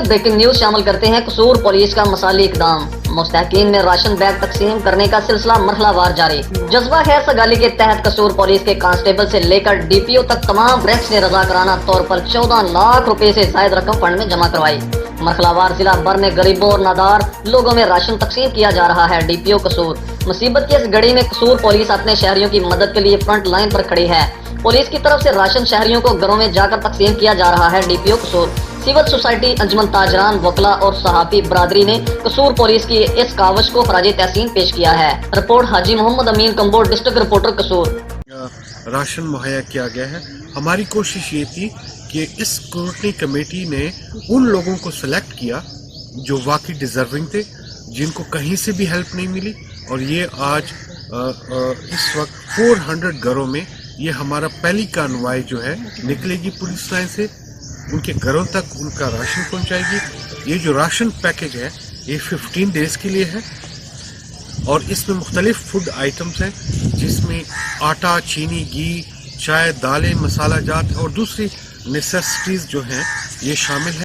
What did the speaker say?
Breaking news شامل کرتے ہیں قصور پولیس کا مثالی اقدام، مستحقین میں راشن بیگ تقسیم کرنے کا سلسلہ مرحلہ وار جاری۔ جذبہ خیر سگالی کے تحت قصور پولیس کے کانسٹیبل سے لے کر ڈی پی او تک تمام رینکس نے رضاکارانہ طور پر 14 لاکھ روپے سے زائد رقم فنڈ میں جمع کروائی۔ مرحلہ وار ضلع بھر میں غریبوں اور نادار لوگوں میں راشن تقسیم کیا جا رہا ہے۔ ڈی پی او قصور، مصیبت کی اس گھڑی میں قصور پولیس اپنے شہریوں کی مدد کے لیے فرنٹ لائن پر کھڑی ہے۔ پولیس کی طرف سے راشن شہریوں کو گھروں میں جا کر تقسیم کیا جا رہا ہے۔ ڈی پی او قصور، سول سوسائٹی، انجمن تاجران، وکلا اور صحافی برادری نے قصور پولیس کی اس کاوش کو خراج تحسین پیش کیا ہے۔ رپورٹ حاجی محمد امین کمبوڈ، ڈسٹرکٹ رپورٹر قصور۔ راشن مہیا کیا گیا ہے۔ ہماری کوشش یہ تھی کہ اس اسکروٹنی کمیٹی نے ان لوگوں کو سلیکٹ کیا جو واقعی ڈیزرونگ تھے، جن کو کہیں سے بھی ہیلپ نہیں ملی، اور یہ آج اس وقت 400 گھروں میں یہ ہمارا پہلی کانوائی جو ہے نکلے گی پولیس لائن سے، ان کے گھروں تک ان کا راشن پہنچائے گی۔ یہ جو راشن پیکج ہے یہ 15 ڈیز کے لیے ہے، اور اس میں مختلف فوڈ آئٹمس ہیں، جس میں آٹا، چینی، گھی، چائے، دالیں، مسالہ جات اور دوسری نیسیسٹیز جو ہیں یہ شامل ہیں۔